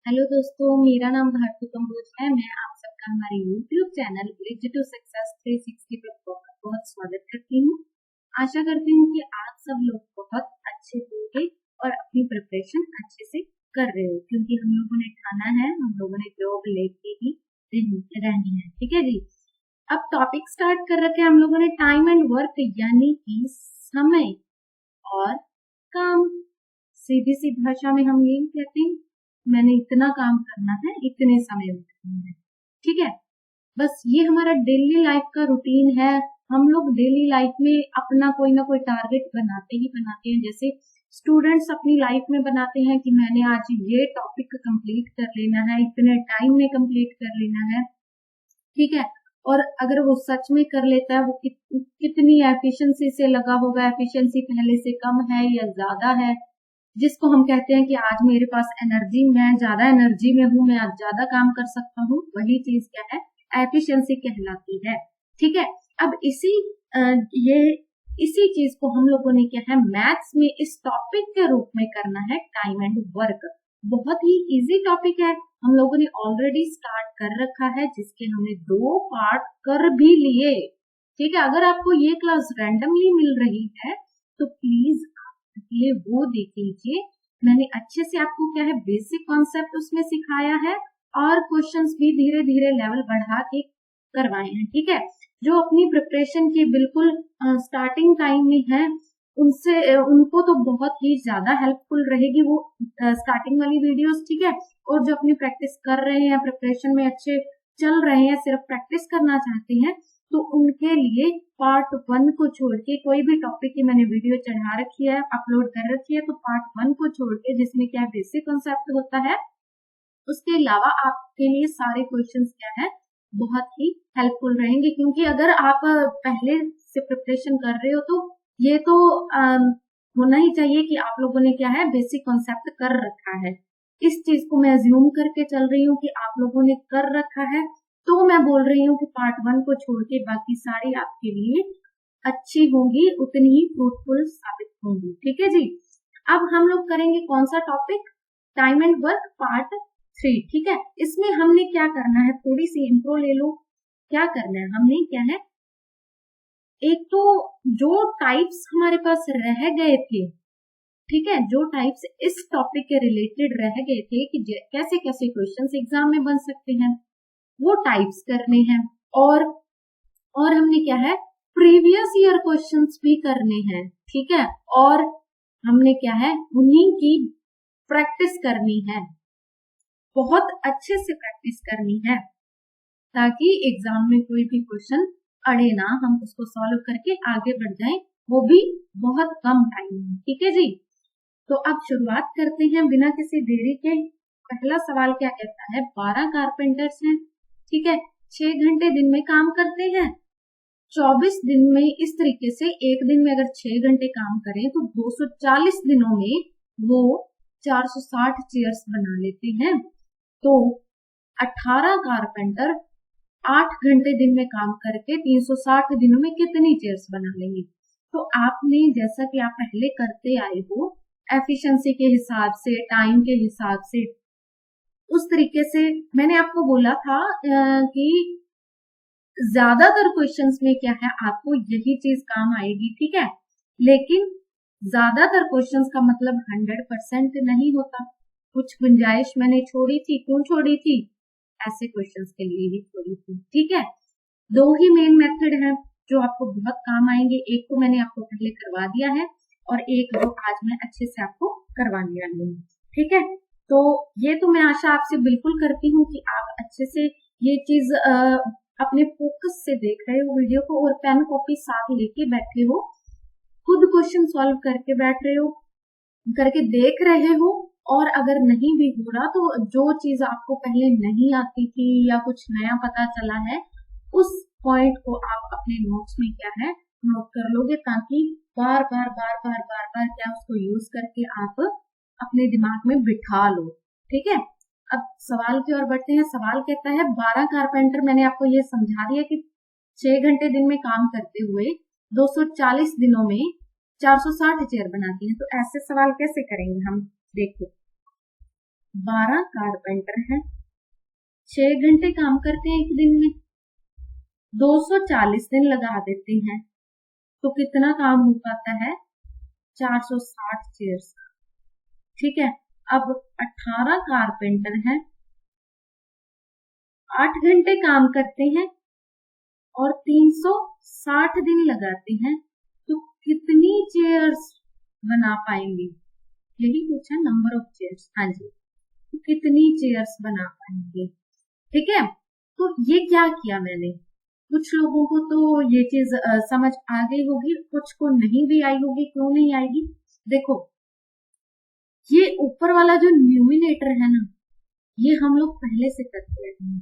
Hello दोस्तों, मेरा नाम भारती कंबोज है। मैं आप सबका हमारे YouTube channel Bridge to Success 360 पर बहुत बहुत स्वागत करती हूँ। आशा करती हूँ कि आप सब लोग बहुत अच्छे होंगे और अपनी प्रिपरेशन अच्छे से कर रहे हो, क्योंकि हम लोगों ने ठाना है, हम लोगों ने जॉब लेके ही रहनी है। ठीक है जी। अब टॉपिक स्टार्ट कर रखे हैं हम लोगों ने टाइम एंड वर्क, यानी कि समय और काम। सीधी सी भाषा में हम यही कहते हैं, मैंने इतना काम करना है इतने समय में करना है। ठीक है, बस ये हमारा डेली लाइफ का रूटीन है। हम लोग डेली लाइफ में अपना कोई ना कोई टारगेट बनाते ही बनाते हैं। जैसे स्टूडेंट्स अपनी लाइफ में बनाते हैं कि मैंने आज ये टॉपिक कंप्लीट कर लेना है, इतने टाइम में कंप्लीट कर लेना है। ठीक है, और अगर वो सच में कर लेता है, वो कितनी एफिशिएंसी से लगा होगा, एफिशिएंसी पहले से कम है या ज्यादा है, जिसको हम कहते हैं कि आज मेरे पास एनर्जी, मैं ज्यादा एनर्जी में हूँ, मैं आज ज्यादा काम कर सकता हूँ, वही चीज क्या है, एफिशिएंसी कहलाती है। ठीक है, अब ये इसी चीज को हम लोगों ने क्या है मैथ्स में इस टॉपिक के रूप में करना है, टाइम एंड वर्क। बहुत ही इजी टॉपिक है, हम लोगों ने ऑलरेडी स्टार्ट कर रखा है, जिसके हमने 2 पार्ट कर भी लिए। ठीक है, अगर आपको ये क्लास रैंडमली मिल रही है तो प्लीज ये वो देख लीजिए। मैंने अच्छे से आपको क्या है बेसिक कॉन्सेप्ट उसमें सिखाया है और क्वेश्चंस भी धीरे धीरे लेवल बढ़ा के करवाए हैं। ठीक है, जो अपनी प्रिपरेशन की बिल्कुल स्टार्टिंग टाइम में है उनसे उनको तो बहुत ही ज्यादा हेल्पफुल रहेगी वो स्टार्टिंग वाली वीडियोस। ठीक है, और जो अपनी प्रैक्टिस कर रहे हैं, प्रिपरेशन में अच्छे चल रहे हैं, सिर्फ प्रैक्टिस करना चाहते हैं, तो उनके लिए पार्ट 1 को छोड़ के कोई भी टॉपिक की मैंने वीडियो चढ़ा रखी है, अपलोड कर रखी है, तो पार्ट 1 को छोड़ के जिसमें क्या बेसिक कॉन्सेप्ट होता है, उसके अलावा आपके लिए सारे क्वेश्चंस क्या है बहुत ही हेल्पफुल रहेंगे। क्योंकि अगर आप पहले से प्रिपरेशन कर रहे हो तो ये तो होना ही चाहिए कि आप लोगों ने क्या है बेसिक कॉन्सेप्ट कर रखा है। इस चीज को मैं अज्यूम करके चल रही हूँ कि आप लोगों ने कर रखा है, तो मैं बोल रही हूँ कि पार्ट 1 को छोड़ के बाकी सारी आपके लिए अच्छी होंगी, उतनी ही फ्रूटफुल साबित होंगी। ठीक है जी। अब हम लोग करेंगे कौन सा topic, time and work part 3। ठीक है, इसमें हमने क्या करना है, थोड़ी सी इंट्रो ले लो। क्या करना है, हमने क्या है, एक तो जो टाइप्स हमारे पास रह गए थे, ठीक है, जो टाइप्स इस टॉपिक के रिलेटेड रह गए थे कि कैसे कैसे क्वेश्चंस एग्जाम में बन सकते हैं, वो टाइप्स करने हैं। और हमने क्या है प्रीवियस ईयर क्वेश्चंस भी करने हैं। ठीक है, और हमने क्या है उन्हीं की प्रैक्टिस करनी है, बहुत अच्छे से प्रैक्टिस करनी है, ताकि एग्जाम में कोई भी क्वेश्चन अड़े ना, हम उसको सॉल्व करके आगे बढ़ जाएं, वो भी बहुत कम टाइम में। ठीक है जी, तो अब शुरुआत करते हैं बिना किसी देरी के। पहला सवाल क्या कहता है, 12 कारपेंटर्स हैं। ठीक है, 6 घंटे दिन में काम करते हैं। 24 दिन में इस तरीके से एक दिन में अगर 6 घंटे काम करें तो 240 दिनों में वो 460 चेयर्स बना लेते हैं। तो 18 कारपेंटर 8 घंटे दिन में काम करके 360 दिनों में कितनी चेयर्स बना लेंगे। तो आपने जैसा कि आप पहले करते आए हो, एफिशिएंसी के हिसाब से, टाइम के हिसाब से, उस तरीके से मैंने आपको बोला था कि ज्यादातर क्वेश्चंस में क्या है आपको यही चीज काम आएगी। ठीक है, लेकिन ज्यादातर क्वेश्चंस का मतलब 100% नहीं होता, कुछ गुंजाइश मैंने छोड़ी थी। क्यों छोड़ी थी, ऐसे क्वेश्चंस के लिए ही छोड़ी थी। ठीक है, 2 ही मेन मेथड है जो आपको बहुत काम आएंगे। एक को मैंने आपको पहले करवा दिया है और एक जो आज मैं अच्छे से आपको करवाने वाली हूँ। ठीक है, तो ये तो मैं आशा आपसे बिल्कुल करती हूँ कि आप अच्छे से ये चीज अपने फोकस से देख रहे हो वीडियो को, और पेन कॉपी साथ लेके बैठे हो, खुद क्वेश्चन सॉल्व करके बैठ रहे हो, करके देख रहे हो। और अगर नहीं भी हो रहा तो जो चीज आपको पहले नहीं आती थी या कुछ नया पता चला है, उस पॉइंट को आप अपने नोट्स में क्या है नोट कर लोगे, ताकि बार बार बार बार बार बार क्या उसको यूज करके आप अपने दिमाग में बिठा लो। ठीक है, अब सवाल की ओर बढ़ते हैं। सवाल कहता है 12 कारपेंटर, मैंने आपको ये समझा दिया कि 6 घंटे दिन में काम करते हुए 240 दिनों में 460 चेयर बनाती है। तो ऐसे सवाल कैसे करेंगे हम, देखो 12 कारपेंटर हैं, 6 घंटे काम करते हैं एक दिन में, 240 दिन लगा देते हैं, तो कितना काम हो पाता है? 460 चेयर्स। ठीक है, अब 18 कारपेंटर हैं, 8 घंटे काम करते हैं और 360 दिन लगाते हैं, तो कितनी चेयर्स बना पाएंगे? यही पूछा, नंबर ऑफ चेयर्स। हाँ जी, तो कितनी चेयर्स बना पाएंगे? ठीक है, तो ये क्या किया मैंने, कुछ लोगों को तो ये चीज समझ आ गई होगी, कुछ को नहीं भी आई होगी। क्यों नहीं आएगी? देखो, ये ऊपर वाला जो न्यूमिनेटर है ना, ये हम लोग पहले से करते हैं।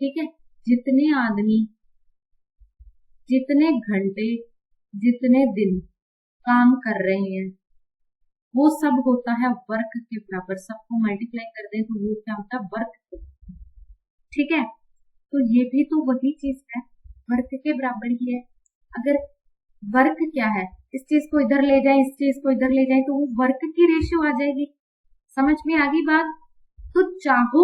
ठीक है, जितने आदमी, जितने घंटे, जितने दिन काम कर रहे हैं, वो सब होता है वर्क के बराबर। सबको मल्टीप्लाई कर दें तो वो क्या होता है? वर्क। ठीक है, तो ये भी तो वही चीज है, वर्क के बराबर ही है। अगर वर्क क्या है, इस चीज को इधर ले जाए, इस चीज को इधर ले जाए, तो वो वर्क की रेशियो आ जाएगी। समझ में आ गई बात? तो चाहो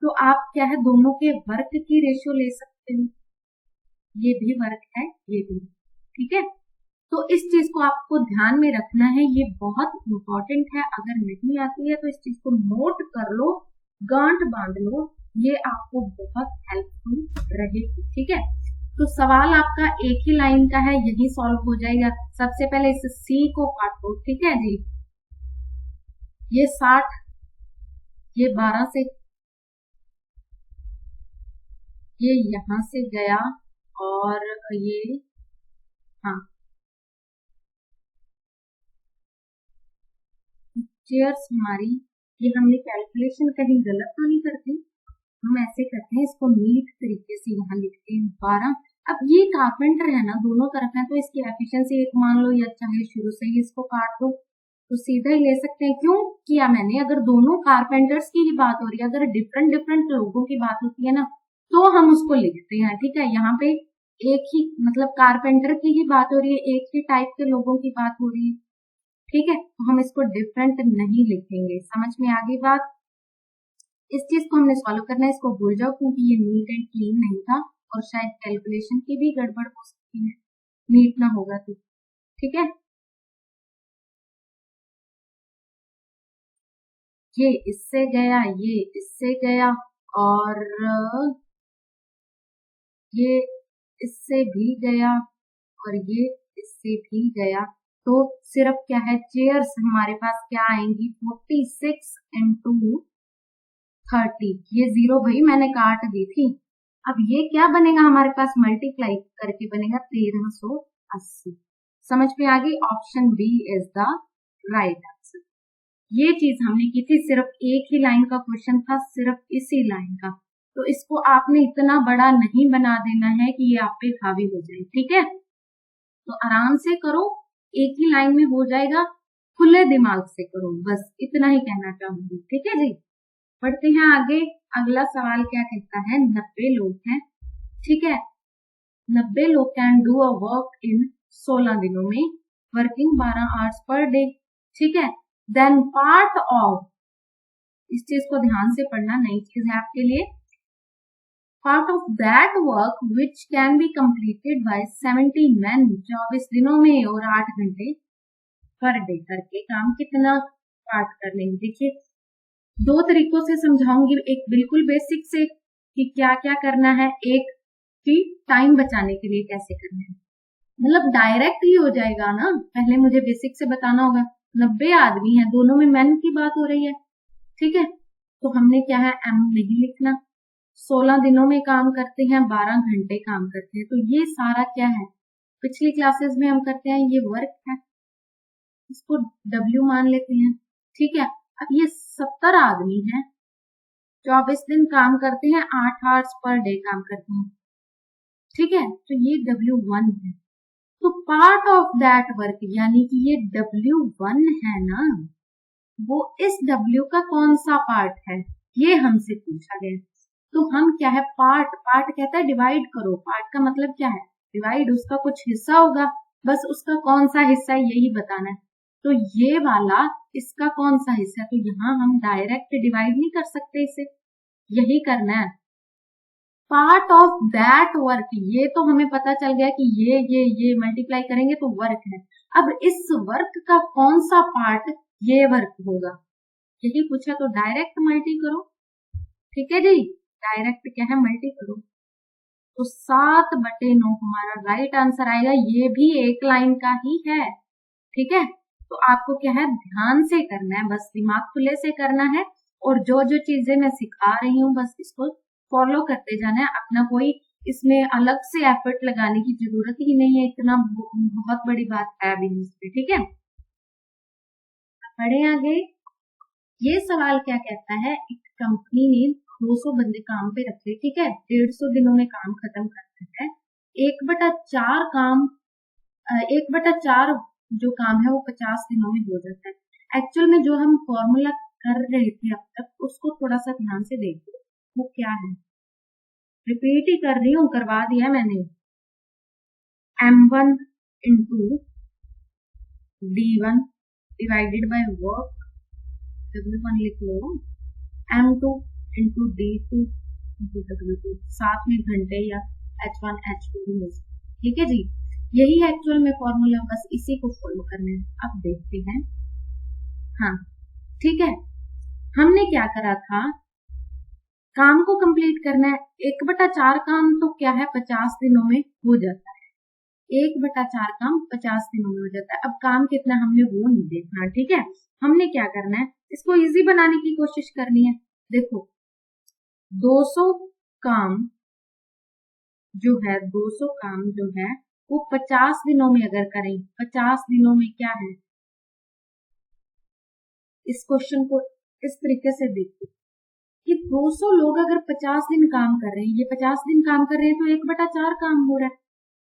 तो आप क्या है, दोनों के वर्क की रेशियो ले सकते हो। ये भी वर्क है, ये भी। ठीक है, तो इस चीज को आपको ध्यान में रखना है, ये बहुत इंपॉर्टेंट है। अगर नहीं आती है तो इस चीज को नोट कर लो, गांठ बांध लो, ये आपको बहुत हेल्पफुल रहेगी। ठीक है, तो सवाल आपका एक ही लाइन का है, यही सॉल्व हो जाएगा। सबसे पहले इस सी को काटो। ठीक है जी, ये 60, ये 12 से, ये यहां से गया, और ये, हाँ, चेयर्स हमारी, ये हमने कैलकुलेशन कहीं गलत तो नहीं करते, हम ऐसे करते हैं, इसको नीट तरीके से यहाँ लिखते हैं 12। अब ये कारपेंटर है ना, दोनों तरफ है, तो इसकी एफिशिएंसी 1 मान लो, या चाहे शुरू से ही इसको काट दो तो सीधा ही ले सकते हैं। क्यों किया मैंने? अगर दोनों कारपेंटर्स की ही बात हो रही है, अगर डिफरेंट डिफरेंट लोगों की बात होती है ना, तो हम उसको लिखते हैं। ठीक है, यहाँ पे एक ही, मतलब कारपेंटर की ही बात हो रही है, एक ही टाइप के लोगों की बात हो रही है। ठीक है, तो हम इसको डिफरेंट नहीं लिखेंगे। समझ में आ गई बात? इस चीज को हमने सॉल्व करना है, इसको भूल जाओ, क्योंकि ये नीट एंड क्लीन नहीं था, और शायद कैलकुलेशन की भी गड़बड़ हो सकती है, नीट ना होगा तो। ठीक है, ये इससे गया, ये इससे गया, और ये इससे भी गया, और ये इससे भी गया। तो सिर्फ क्या है, चेयर्स हमारे पास क्या आएंगी? 46 इंटू 30, ये 0 भाई मैंने काट दी थी। अब ये क्या बनेगा हमारे पास? मल्टीप्लाई करके बनेगा 1380। समझ में आ गई? Option B is the right answer. ये चीज हमने की थी, सिर्फ एक ही लाइन का क्वेश्चन था, सिर्फ इसी लाइन का। तो इसको आपने इतना बड़ा नहीं बना देना है कि ये आप पे हावी हो जाए। ठीक है, तो आराम से करो, एक ही लाइन में हो जाएगा, खुले दिमाग से करो, बस इतना ही कहना चाहूंगी। ठीक है जी, बढ़ते हैं आगे। अगला सवाल क्या कहता है? 90 लोग हैं। ठीक है, 90 लोग can do a work in 16 दिनों में, वर्किंग 12 आवर्स पर डे। ठीक है, देन पार्ट ऑफ, इस चीज को ध्यान से पढ़ना, नई चीज है आपके लिए। Part of that work which can be completed by 70 men, 24 दिनों में और 8 घंटे पर डे करके काम कितना पार्ट कर लेंगे? देखिए, दो तरीकों से समझाऊंगी, एक बिल्कुल बेसिक से कि क्या क्या करना है, एक कि टाइम बचाने के लिए कैसे करना है। मतलब डायरेक्ट ही हो जाएगा ना, पहले मुझे बेसिक से बताना होगा। 90 आदमी है, दोनों में मैन की बात हो रही है। ठीक है, तो हमने क्या है, एम नहीं लिखना। 16 दिनों में काम करते हैं, 12 घंटे काम करते हैं, तो ये सारा क्या है, पिछली क्लासेस में हम करते हैं, ये वर्क है, इसको डब्ल्यू मान लेते हैं। ठीक है, अब ये 70 आदमी हैं, 24 दिन काम करते हैं, 8 आवर्स पर डे काम करते हैं। ठीक है, तो ये W1 है। तो पार्ट ऑफ दैट वर्क, यानी कि ये W1 है ना, वो इस W का कौन सा पार्ट है, ये हमसे पूछा गया। तो हम क्या है, पार्ट, पार्ट कहता है डिवाइड करो, पार्ट का मतलब क्या है, डिवाइड, उसका कुछ हिस्सा होगा, बस उसका कौन सा हिस्सा है यही बताना है। तो ये वाला इसका कौन सा हिस्सा है, तो यहाँ हम डायरेक्ट डिवाइड नहीं कर सकते इसे, यही करना है। पार्ट ऑफ दैट वर्क, ये तो हमें पता चल गया कि ये मल्टीप्लाई करेंगे तो वर्क है। अब इस वर्क का कौन सा पार्ट ये वर्क होगा, यही पूछा, तो डायरेक्ट मल्टी करो। ठीक है जी, डायरेक्ट क्या है, मल्टी करो। तो 7/9 हमारा राइट आंसर आएगा, ये भी एक लाइन का ही है। ठीक है, तो आपको क्या है, ध्यान से करना है, बस दिमाग खुले से करना है, और जो जो चीजें मैं सिखा रही हूँ बस इसको फॉलो करते जाना है। अपना कोई इसमें अलग से एफर्ट लगाने की जरूरत ही नहीं है, इतना बहुत बड़ी बात है अभी इसमें। ठीक है, बढ़े आगे। ये सवाल क्या कहता है, एक कंपनी ने 200 बंदे काम पे रखे, ठीक है, 150 दिनों में काम खत्म करते हैं। 1/4 काम 1/4 जो काम है वो 50 दिनों में हो जाता है। एक्चुअल में जो हम फॉर्मूला कर रहे थे अब तक, उसको थोड़ा सा ध्यान से देखो, वो क्या है, रिपीट ही कर रही हूँ, करवा दिया मैंने। M1 into D1 divided by work, W1 लिख लो, M2 into D2 into W2, साथ में घंटे या H1 H2 भी हो सकता है। ठीक है जी, यही एक्चुअल में फॉर्मूला, बस इसी को फॉलो करना है। अब देखते हैं, हाँ ठीक है, हमने क्या करा था, काम को कंप्लीट करना है। 1/4 काम तो क्या है, 50 दिनों में हो जाता है। 1/4 काम 50 दिनों में हो जाता है। अब काम कितना हमने वो नहीं देखना, ठीक है, हमने क्या करना है, इसको इजी बनाने की कोशिश करनी है। देखो 200 काम जो है, 200 काम जो है वो 50 दिनों में अगर करें, 50 दिनों में क्या है, इस क्वेश्चन को इस तरीके से देखो कि 200 लोग अगर 50 दिन काम कर रहे हैं, ये 50 दिन काम कर रहे हैं, तो 1/4 काम हो रहा है।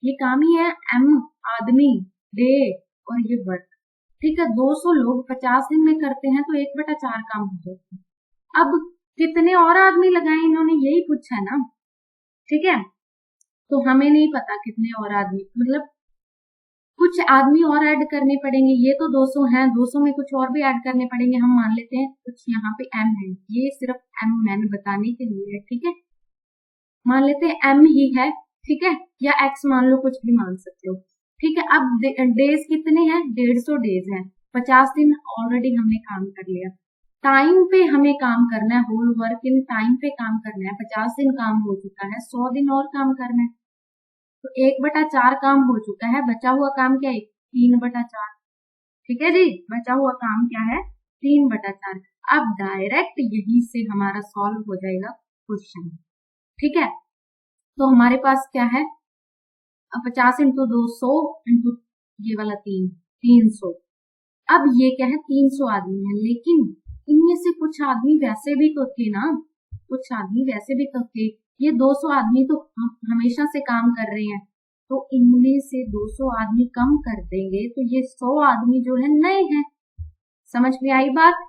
ये काम ही है, M आदमी, डे और ये वर्क। ठीक है, 200 लोग 50 दिन में करते हैं तो 1/4 काम हो जाता है। अब कितने और आदमी लगाए इन्होंने, यही पूछा है ना। ठीक है, तो हमें नहीं पता कितने और आदमी, मतलब कुछ आदमी और ऐड करने पड़ेंगे। ये तो 200 हैं, 200 में कुछ और भी ऐड करने पड़ेंगे। हम मान लेते हैं कुछ यहाँ पे M है, ये सिर्फ M मैंने बताने के लिए है। ठीक है, मान लेते हैं M ही है, ठीक है, या X मान लो, कुछ भी मान सकते हो। ठीक है, अब डेज कितने हैं, 150 डेज हैं, 50 दिन ऑलरेडी हमने काम कर लिया। टाइम पे हमें काम करना है, होल वर्क इन टाइम पे काम करना है। 50 दिन काम हो चुका है, 100 दिन और काम करना है, तो 1/4 काम हो चुका है, बचा हुआ काम क्या है, 3/4। ठीक है जी, बचा हुआ काम क्या है, 3/4। अब डायरेक्ट यही से हमारा सॉल्व हो जाएगा क्वेश्चन। ठीक है, तो हमारे पास क्या है, 50 इंटू 200 इंटू ये वाला 300। अब ये क्या है, 300 आदमी है, लेकिन इनमें से कुछ आदमी वैसे भी तो थे ना, कुछ आदमी वैसे भी तो थे। ये 200 आदमी तो हमेशा से काम कर रहे हैं, तो इनमें से 200 आदमी कम कर देंगे तो ये 100 आदमी जो है नए हैं। समझ में आई बात?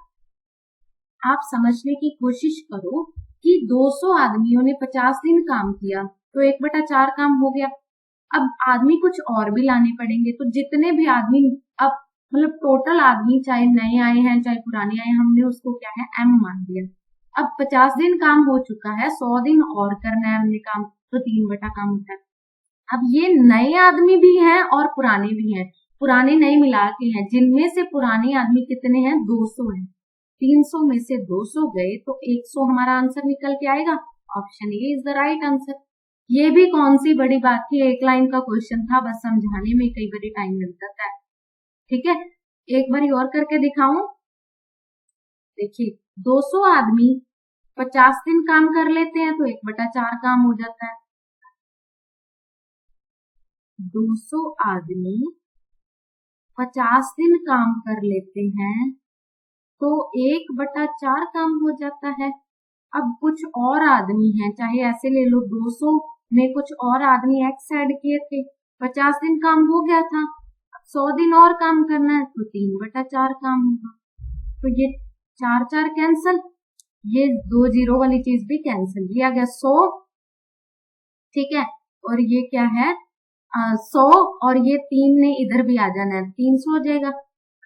आप समझने की कोशिश करो कि 200 आदमियों ने 50 दिन काम किया तो 1/4 काम हो गया। अब आदमी कुछ और भी लाने पड़ेंगे, तो जितने भी आदमी, अब मतलब टोटल आदमी चाहे नए आए हैं चाहे पुराने आए, हमने उसको क्या है, M मान दिया। अब 50 दिन काम हो चुका है, 100 दिन और करना है हमने काम, तो 3 काम होता है। अब ये नए आदमी भी हैं और पुराने भी हैं, पुराने नए मिला के हैं, जिनमें से पुराने आदमी कितने हैं, 200 हैं। 300 में से 200 गए तो 100 हमारा आंसर निकल के आएगा। Option A is the right answer. ये भी कौन सी बड़ी बात थी, एक लाइन का क्वेश्चन था, बस समझाने में कई बार टाइम मिल जाता है। ठीक है, एक बार और करके दिखाऊं। देखिए 200 आदमी 50 दिन काम कर लेते हैं तो 1/4 काम हो जाता है। 200 आदमी 50 दिन काम कर लेते हैं तो 1/4 काम हो जाता है। अब कुछ और आदमी हैं, चाहे ऐसे ले लो, 200 में कुछ और आदमी एक्स ऐड किए थे, 50 दिन काम हो गया था, 100 दिन और काम करना है तो 3/4 काम होगा। तो ये 4 कैंसल, ये 2 जीरो वाली चीज भी कैंसिल, ये आ गया 100। ठीक है, और ये क्या है, 100, और ये 3 ने इधर भी आ जाना है, 300 हो जाएगा।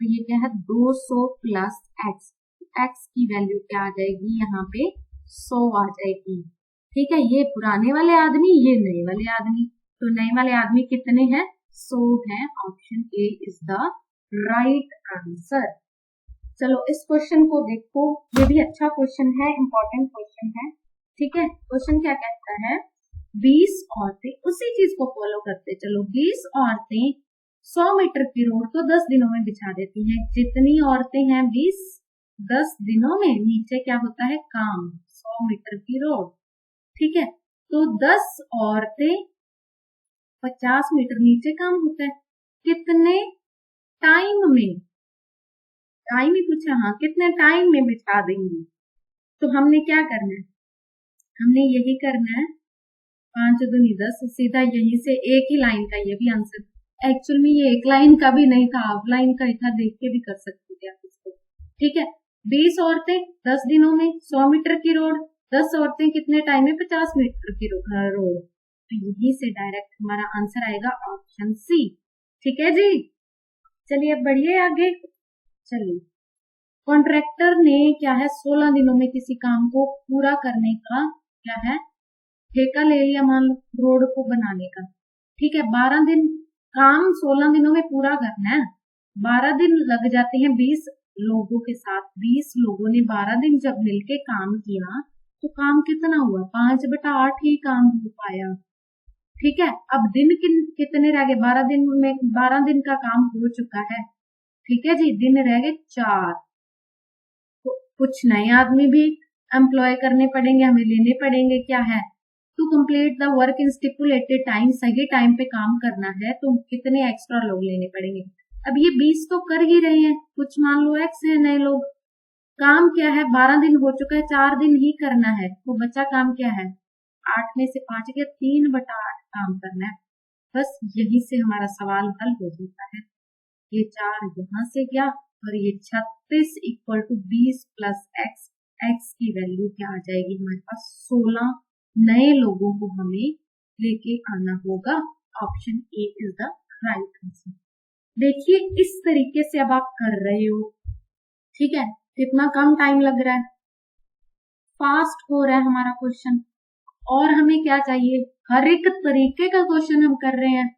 तो ये क्या है 200 प्लस एक्स, एक्स की वैल्यू क्या आ जाएगी यहाँ पे 100 आ जाएगी। ठीक है, ये पुराने वाले आदमी, ये नए वाले आदमी, तो नए वाले आदमी कितने हैं 100 है। Option A is the right answer. चलो इस क्वेश्चन को देखो, ये भी अच्छा क्वेश्चन है, इंपॉर्टेंट क्वेश्चन है। ठीक है, क्वेश्चन क्या कहता है 20 औरतें, उसी चीज को फॉलो करते चलो, 20 औरतें 100 मीटर की रोड को 10 दिनों में बिछा देती हैं। जितनी औरतें हैं 20, 10 दिनों में नीचे क्या होता है काम 100 मीटर की रोड। ठीक है, तो 10 औरतें 50 मीटर नीचे काम होता है, कितने टाइम में, टाइम ही पूछा, हाँ कितने टाइम में बिछा देंगी। तो हमने क्या करना है, हमने यही करना है 5 दूनी 10, सीधा यहीं से एक ही लाइन का ये भी आंसर, एक्चुअल में ये एक लाइन का भी नहीं था, हाफ लाइन का ही था, देख के भी कर सकते थे आप इसको। ठीक है, 20 औरतें 10 दिनों में 100 मीटर की रोड, 10 औरतें कितने टाइम में 50 मीटर की रोड, तो यही से डायरेक्ट हमारा आंसर आएगा ऑप्शन सी। ठीक है जी, चलिए अब बढ़िए आगे। चलिए, कॉन्ट्रैक्टर ने क्या है 16 दिनों में किसी काम को पूरा करने का क्या है ठेका ले लिया, मान लो रोड को बनाने का। ठीक है, 12 दिन काम 16 दिनों में पूरा करना है, 12 दिन लग जाते हैं 20 लोगों के साथ, 20 लोगों ने 12 दिन जब मिलके काम किया तो काम कितना हुआ 5/8 ही काम हो पाया। ठीक है, अब दिन कितने रह गए, 12 दिन में 12 दिन का काम हो चुका है। ठीक है जी, दिन रह गए 4, कुछ नए आदमी भी एम्प्लॉय करने पड़ेंगे, हमें लेने पड़ेंगे। क्या है to complete the work in stipulated time, सही टाइम पे काम करना है तो कितने एक्स्ट्रा लोग लेने पड़ेंगे। अब ये 20 तो कर ही रहे हैं, कुछ मान लो एक्स है नए लोग, काम क्या है 12 दिन हो चुका है, 4 दिन ही करना है, तो बचा काम क्या है 8 में से 5 गया, 3/8 काम करना है। बस यही से हमारा सवाल हल हो जाता है। ये 4 यहां से गया और ये 36 equal to 20 plus X, X की वैल्यू क्या आ जाएगी हमारे पास 16 नए लोगों को हमें लेके आना होगा। Option A is the right answer. देखिए इस तरीके से अब आप कर रहे हो। ठीक है, कितना कम टाइम लग रहा है, फास्ट हो रहा है हमारा क्वेश्चन, और हमें क्या चाहिए हर एक तरीके का क्वेश्चन हम कर रहे हैं।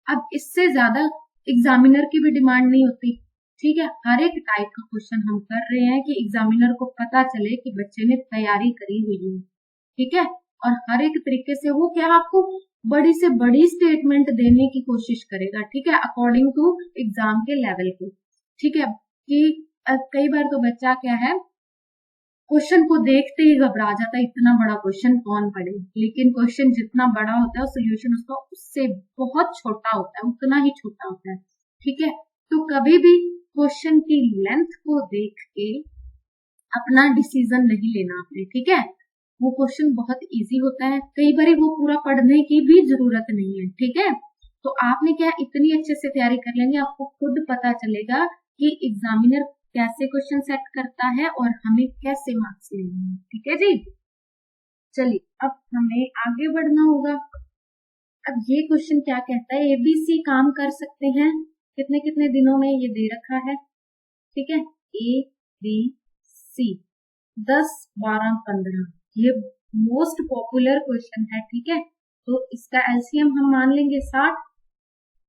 अब इससे ज्यादा एग्जामिनर की भी डिमांड नहीं होती। ठीक है, हर एक टाइप का क्वेश्चन हम कर रहे हैं कि एग्जामिनर को पता चले कि बच्चे ने तैयारी करी हुई है। ठीक है, और हर एक तरीके से वो क्या आपको बड़ी से बड़ी स्टेटमेंट देने की कोशिश करेगा। ठीक है, अकॉर्डिंग टू एग्जाम के लेवल को। ठीक है, कि कई बार तो बच्चा क्या है क्वेश्चन को देखते ही घबरा जाता है, इतना बड़ा क्वेश्चन कौन पढ़े, लेकिन क्वेश्चन जितना बड़ा होता है सोल्यूशन उसका उससे बहुत छोटा होता है, उतना ही छोटा होता है। ठीक है, तो कभी भी क्वेश्चन की लेंथ को देख के अपना डिसीजन नहीं लेना आपने। ठीक है, वो क्वेश्चन बहुत इजी होता है, कई बार वो पूरा पढ़ने की भी जरूरत नहीं है। ठीक है, तो आपने क्या इतनी अच्छे से तैयारी कर लेंगे, आपको खुद पता चलेगा कि एग्जामिनर कैसे क्वेश्चन सेट करता है और हमें कैसे मार्क्स लेने हैं। ठीक है जी, चलिए अब हमें आगे बढ़ना होगा। अब ये क्वेश्चन क्या कहता है एबीसी काम कर सकते हैं कितने कितने दिनों में, ये दे रखा है। ठीक है, ए बी सी 10 12 15, ये मोस्ट पॉपुलर क्वेश्चन है। ठीक है, तो इसका एलसीएम हम मान लेंगे 60,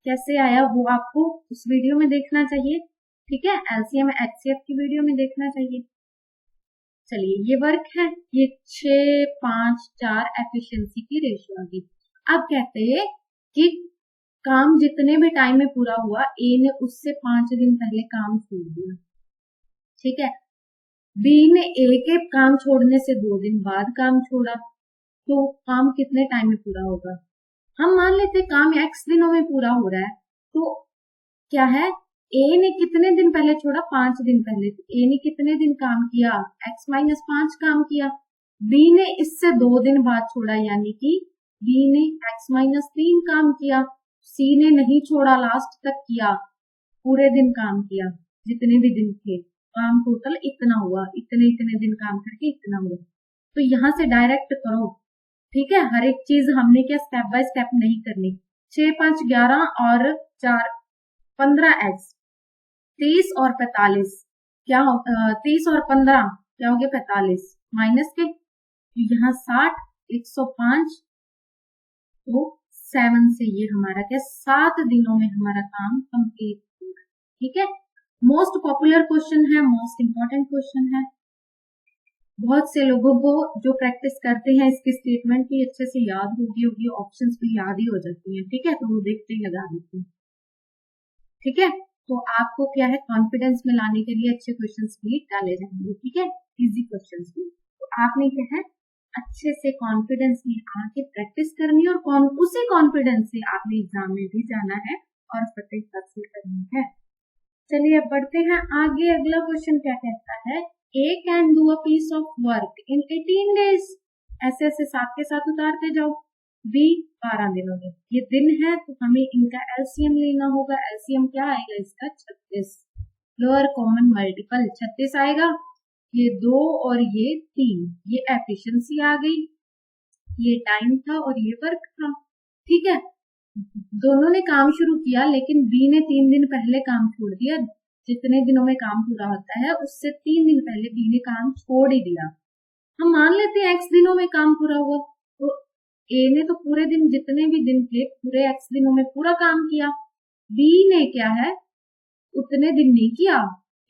कैसे आया वो आपको उस वीडियो में देखना चाहिए। ठीक है, एलसीएम एचसीएफ की वीडियो में देखना चाहिए। चलिए ये वर्क है, ये 6 5 4 एफिशिएंसी की रेशियो आ गई। अब कहते हैं कि काम जितने भी टाइम में पूरा हुआ, ए ने उससे 5 दिन पहले काम छोड़ दिया। ठीक है, बी ने ए के काम छोड़ने से 2 दिन बाद काम छोड़ा, तो काम कितने टाइम में पूरा होगा। हम मान लेते काम एक्स दिनों में पूरा हो रहा है, तो क्या है ए ने कितने दिन पहले छोड़ा 5 दिन पहले, तो ए ने कितने दिन काम किया x-5 काम किया। बी ने इससे 2 दिन बाद छोड़ा, यानी कि बी ने x-3 काम किया। सी ने नहीं छोड़ा, लास्ट तक किया, पूरे दिन काम किया, जितने भी दिन थे काम टोटल इतना हुआ, इतने इतने दिन काम करके इतना हुआ। तो यहां से डायरेक्ट करो। ठीक है, हर एक चीज हमने क्या स्टेप बाय स्टेप नहीं करनी। 6 5 11 और 4 15 एक्स, 30 और 45 क्या हो, 30 और 15 क्या हो गया 45 माइनस के यहाँ 60 105 तो 7 से ये हमारा क्या 7 दिनों में हमारा काम कंप्लीट होगा। ठीक है, मोस्ट पॉपुलर क्वेश्चन है, मोस्ट इंपॉर्टेंट क्वेश्चन है। बहुत से लोगों को जो प्रैक्टिस करते हैं इसकी स्टेटमेंट भी अच्छे से याद होगी, ऑप्शंस भी याद ही हो जाती हैं। ठीक है, तो वो देखते ही लगा देते हैं। ठीक है, तो आपको क्या है कॉन्फिडेंस में लाने के लिए अच्छे क्वेश्चंस भी डाले जाएंगे। ठीक है, इजी क्वेश्चंस भी। तो आपने क्या है अच्छे से कॉन्फिडेंस में आके प्रैक्टिस करनी है और उसी कॉन्फिडेंस से आपने एग्जाम में भी जाना है और फतेह हासिल करनी है। चलिए अब बढ़ते हैं आगे। अगला क्वेश्चन क्या कहता है, A can do a piece of work in 18 days। ऐसे ऐसे साथ के साथ उतारते जाओ। B 12 दिनों में, ये दिन है तो हमें इनका एलसीएम लेना होगा। एलसीएम क्या आएगा इसका 36, लोअर कॉमन मल्टीपल 36 आएगा। ये 2 और ये 3, ये एफिशिएंसी आ गई, ये टाइम था और ये वर्क था। ठीक है, दोनों ने काम शुरू किया लेकिन बी ने 3 दिन पहले काम छोड़ दिया। जितने दिनों में काम पूरा होता है उससे 3 दिन पहले बी ने काम छोड़ ही दिया। हम मान लेते हैं x दिनों में काम पूरा हुआ, तो ए ने तो पूरे दिन जितने भी दिन थे पूरे x दिनों में पूरा काम किया। बी ने क्या है उतने दिन नहीं किया,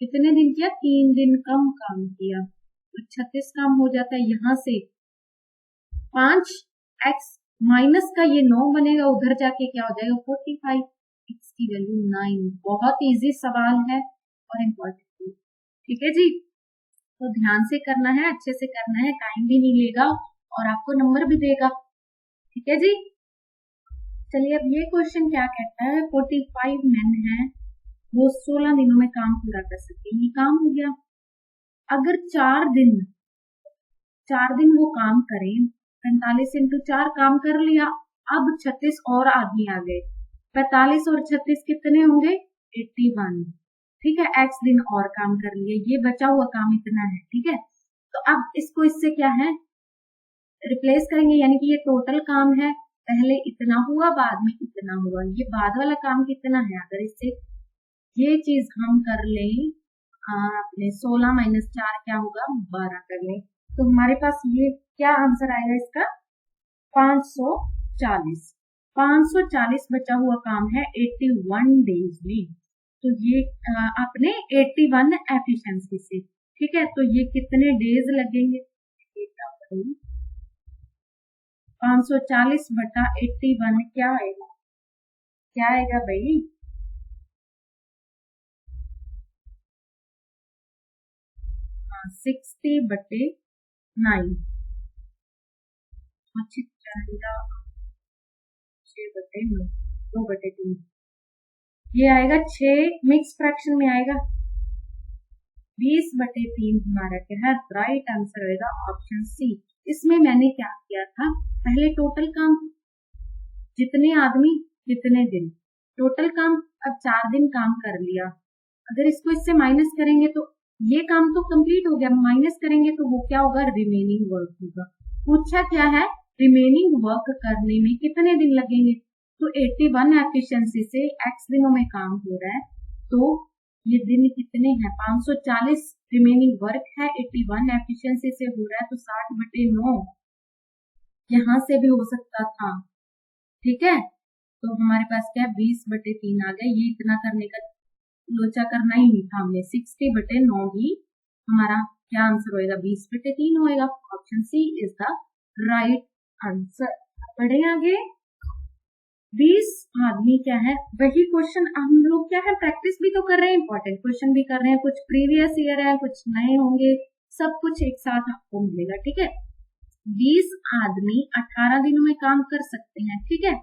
कितने दिन किया 3 दिन कम काम किया, तो 36 काम हो जाता है। यहाँ से 5x माइनस का ये 9 बनेगा, उधर जाके क्या हो जाएगा 45, x की वैल्यू 9। बहुत इजी सवाल है और इम्पोर्टेंट। ठीक है जी, तो ध्यान से करना है, अच्छे से करना है, टाइम भी नहीं लेगा और आपको नंबर भी देगा। ठीक है जी, चलिए अब ये क्वेश्चन क्या कहता है, 45 मैन है वो 16 दिनों में काम पूरा कर सकते हैं। ये काम हो गया। अगर 4 दिन वो काम करें, 45 इंटू 4 काम कर लिया। अब 36 और आदमी आ गए, 45 और 36 कितने होंगे 81। ठीक है, x दिन और काम कर लिए, ये बचा हुआ काम इतना है। ठीक है, तो अब इसको इससे क्या है रिप्लेस करेंगे, यानी कि ये टोटल काम है, पहले इतना हुआ बाद में इतना हुआ, ये बाद वाला काम कितना है। अगर इससे ये चीज हम कर लें अपने 16 माइनस 4 क्या होगा 12 कर लें, तो हमारे पास ये क्या आंसर आएगा इसका 540। 540 बचा हुआ काम है 81 डेज में, तो ये अपने 81 एफिशिएंसी से। ठीक है, तो ये कितने डेज लगेंगे 540 बटा 81 क्या आएगा भाई 60 बटे 9, 6 बटे 9, 2 बटे 3, ये आएगा 6 मिक्स फ्रैक्शन में आएगा 20 बटे 3 हमारा क्या है राइट आंसर होगा ऑप्शन सी। इसमें मैंने क्या किया था, पहले टोटल काम जितने आदमी जितने दिन, टोटल काम अब 4 दिन काम कर लिया। अगर इसको इससे माइनस करेंगे तो ये काम तो कंप्लीट हो गया, माइनस करेंगे तो वो क्या होगा रिमेनिंग वर्क होगा। पूछा क्या है रिमेनिंग वर्क करने में कितने दिन लगेंगे, तो 81 एफिशिएंसी से x दिनों में काम हो रहा है, तो ये दिन कितने हैं 540 रिमेनिंग वर्क है, 81 एफिशिएंसी से हो रहा है, तो 60 बटे 9 यहां से भी हो सकता था। ठीक है, तो हमारे पास क्या 20 बटे 3 आ गया, ये इतना करने का लोचा करना ही नहीं था हमने। 60 बटे 9 ही हमारा क्या आंसर होएगा 20 बटे 3 होएगा, option C is the right answer. बढ़े आगे, 20 आदमी क्या है वही क्वेश्चन हम लोग क्या है प्रैक्टिस भी तो कर रहे हैं, इंपॉर्टेंट क्वेश्चन भी कर रहे हैं, कुछ प्रीवियस ईयर है कुछ नए होंगे, सब कुछ एक साथ आपको मिलेगा। ठीक है, 20 आदमी 18 दिनों में काम कर सकते हैं। ठीक है,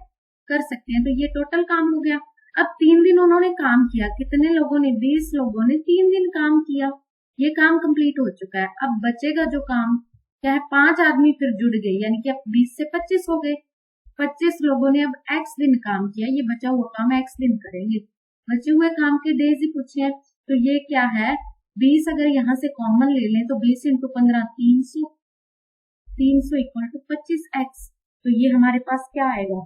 कर सकते हैं, तो ये टोटल काम हो गया। अब 3 दिन उन्होंने काम किया, कितने लोगों ने 20 लोगों ने 3 दिन काम किया, ये काम कंप्लीट हो चुका है। अब बचेगा जो काम क्या है 5 आदमी फिर जुड़ गए, यानी कि अब 20 से 25 हो गए, 25 लोगों ने अब x दिन काम किया, ये बचा हुआ काम x दिन करेंगे। बचे हुए काम के डेज ही पूछे हैं, तो ये क्या है 20 अगर यहाँ से कॉमन ले लें तो 20 इंटू 15 300 इक्वल टू 25x, तो ये हमारे पास क्या आएगा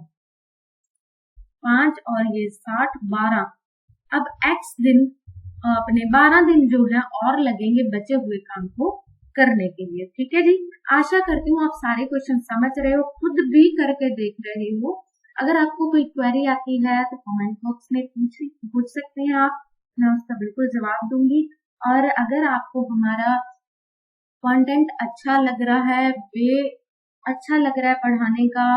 5 और ये 60 12। अब x दिन अपने 12 दिन जो है और लगेंगे बचे हुए काम को करने के लिए। ठीक है जी, आशा करती हूँ आप सारे क्वेश्चन समझ रहे हो, खुद भी करके देख रहे हो। अगर आपको कोई क्वेरी आती है तो कमेंट बॉक्स में पूछ सकते हैं आप, मैं उसका बिल्कुल जवाब दूंगी। और अगर आपको हमारा कंटेंट अच्छा लग रहा है, अच्छा लग रहा है पढ़ाने का,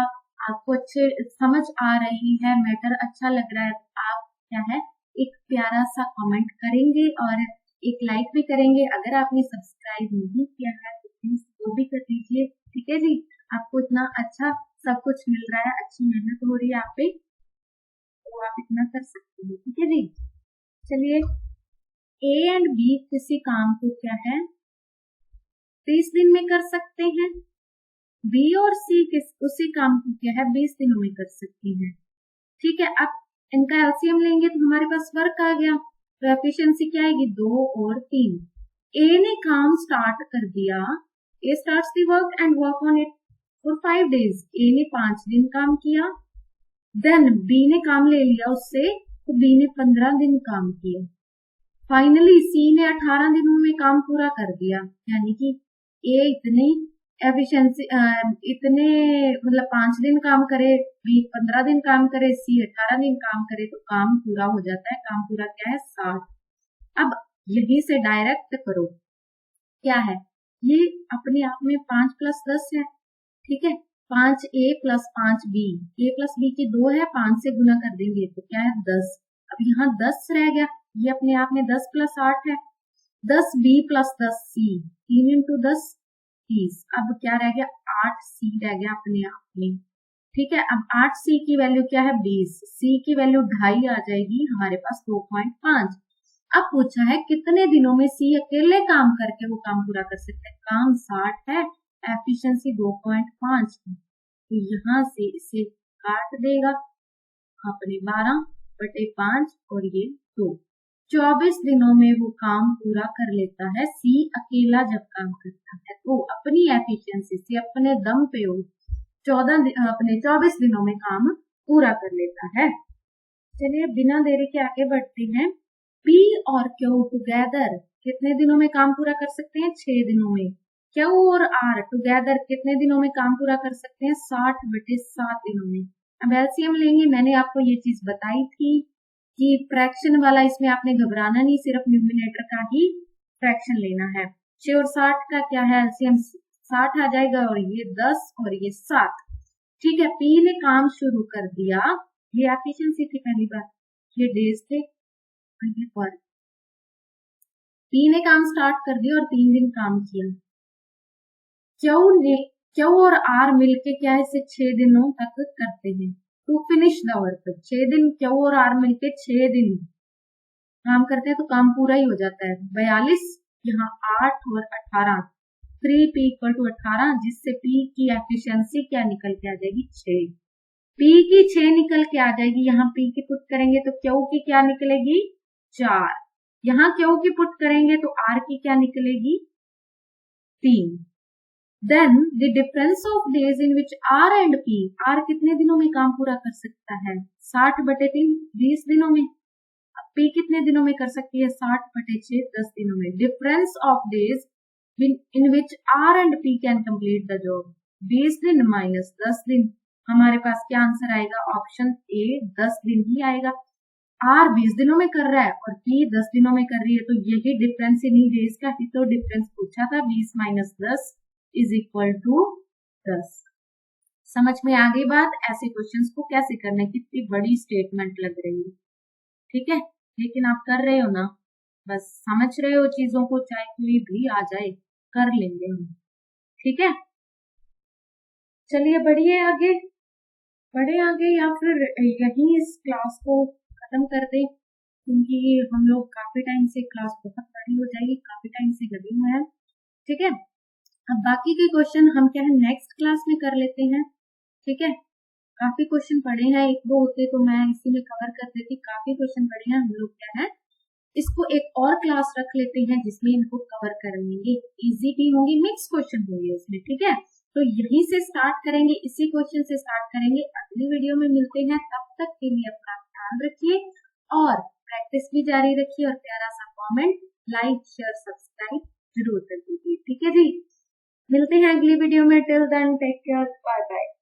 आपको अच्छे समझ आ रही है, मैटर अच्छा लग रहा है, आप क्या है एक प्यारा सा कमेंट करेंगे और एक लाइक भी करेंगे। अगर आपने सब्सक्राइब नहीं किया है तो प्लीज वो भी कर दीजिए। ठीक है जी, आपको इतना अच्छा सब कुछ मिल रहा है, अच्छी मेहनत हो रही है आप पे, तो आप इतना कर सकते हैं। ठीक है जी, चलिए ए एंड बी किसी काम को क्या है 30 दिन में कर सकते हैं, बी और सी उसी काम को क्या है 20 दिनों में कर सकती हैं। ठीक है, अब इनका एलसीएम लेंगे तो हमारे पास वर्क आ गया, तो एफिशिएंसी क्या आएगी 2 और 3। ए ने काम स्टार्ट कर दिया, A starts the work and work on it for 5 days, A ने 5 दिन काम किया। देन बी ने काम ले लिया उससे, तो बी ने 15 दिन काम किया। फाइनली सी ने 18 दिनों में काम पूरा कर दिया, यानी कि ए इतने एफिशिएंसी इतने मतलब 5 दिन काम करे, बी 15 दिन काम करे, सी 18 दिन काम करे, तो काम पूरा हो जाता है। काम पूरा क्या है 60। अब यहीं से डायरेक्ट करो, क्या है ये अपने आप में 5 + 10 है। ठीक है, 5A + 5B, ए प्लस बी की 2 है, 5 से गुना कर देंगे तो क्या है 10। अब यहाँ 10 रह गया, ये अपने आप में 10 + 8 है। 10B + 10C, 3 × 10 30। अब क्या रह गया 8C रह गया अपने आप में। ठीक है, अब 8C की वैल्यू क्या है 20, C की वैल्यू 2.5 आ जाएगी हमारे पास 2.5। अब पूछा है कितने दिनों में C अकेले काम करके वो काम पूरा कर सकते हैं। काम 60 है, एफिशिएंसी 2.5, तो यहाँ से इसे काट देगा अपने 12/5 और ये 2। 24 दिनों में वो काम पूरा कर लेता है सी अकेला जब काम करता है, तो अपनी एफिशिएंसी से अपने दम पे वो 24 दिनों में काम पूरा कर लेता है। चलिए बिना देरी के आगे बढ़ते हैं। पी और क्यू टुगेदर कितने दिनों में काम पूरा कर सकते हैं 6 दिनों में। क्यू और आर टुगेदर कितने दिनों में काम पूरा कर सकते हैं 60/7 दिनों में। अब एलसीएम लेंगे, मैंने आपको ये चीज बताई थी कि फ्रैक्शन वाला इसमें आपने घबराना नहीं, सिर्फ न्यूमिनेटर का ही फ्रैक्शन लेना है। 6 और 60 का क्या है एलसीएम 60 आ जाएगा, और ये 10 और ये 7। ठीक है, पी ने काम शुरू कर दिया, ये एफिशिएंसी थी पहली बार, ये डेज थे पर पी ने काम स्टार्ट कर दिया और 3 दिन काम किया। क्यू और आर मिलके क्या है इसे 6 दिनों तक करते हैं टू फिनिश द वर्क। 6 दिन क्यू और आर मिलके 6 दिन काम करते हैं तो काम पूरा ही हो जाता है। 42 यहाँ 8 और 18, 3P = 18, जिससे P की एफिशिएंसी क्या निकल के आ जाएगी 6। P की 6 निकल के आ जाएगी, यहाँ P की पुट करेंगे तो Q की क्या निकलेगी 4, यहाँ Q की पुट करेंगे तो R की क्या निकलेगी 3। Then the difference of days in which R and P, R कितने दिनों में काम पूरा कर सकता है 60/3, 20 दिनों में। P कितने दिनों में कर सकती है 60/6, 10 दिनों में। Difference of days in which R and P can complete the job, 20 दिन - 10 दिन। हमारे पास क्या आंसर आएगा ऑप्शन ए 10 दिन ही आएगा। R 20 दिनों में कर रहा है और P 10 दिनों में कर रही है, तो यही डिफरेंस इन्हीं डेज का ही तो डिफरेंस पूछा था, 20 - 10 = 10। समझ में आ गई बात, ऐसे क्वेश्चंस को कैसे करना है, कितनी बड़ी स्टेटमेंट लग रही है। ठीक है, लेकिन आप कर रहे हो ना, बस समझ रहे हो चीजों को, चाहे कोई भी आ जाए कर लेंगे हम। ठीक है, चलिए बढ़िए आगे बढ़े आगे, या फिर यही इस क्लास को खत्म कर दे, क्योंकि हम लोग काफी टाइम से क्लास बहुत बड़ी हो जाएगी, काफी टाइम से लगे हुए हैं। ठीक है, अब बाकी के क्वेश्चन हम क्या है नेक्स्ट क्लास में कर लेते हैं। ठीक है, काफी क्वेश्चन पढ़े हैं, एक दो होते तो मैं इसी में कवर कर देती, काफी क्वेश्चन पढ़े हैं, हम लोग क्या है इसको एक और क्लास रख लेते हैं जिसमें इनको कवर कर लेंगे। इजी भी होंगे, मिक्स क्वेश्चन होंगे इसमें। ठीक है, तो यहीं से स्टार्ट करेंगे, इसी क्वेश्चन से स्टार्ट करेंगे। अगली वीडियो में मिलते हैं, तब तक के लिए अपना ध्यान रखिए और प्रैक्टिस भी जारी रखिए और प्यारा सा कमेंट, लाइक, शेयर, सब्सक्राइब जरूर कर दीजिए। ठीक है जी, मिलते हैं अगली वीडियो में। Till then take care, bye bye.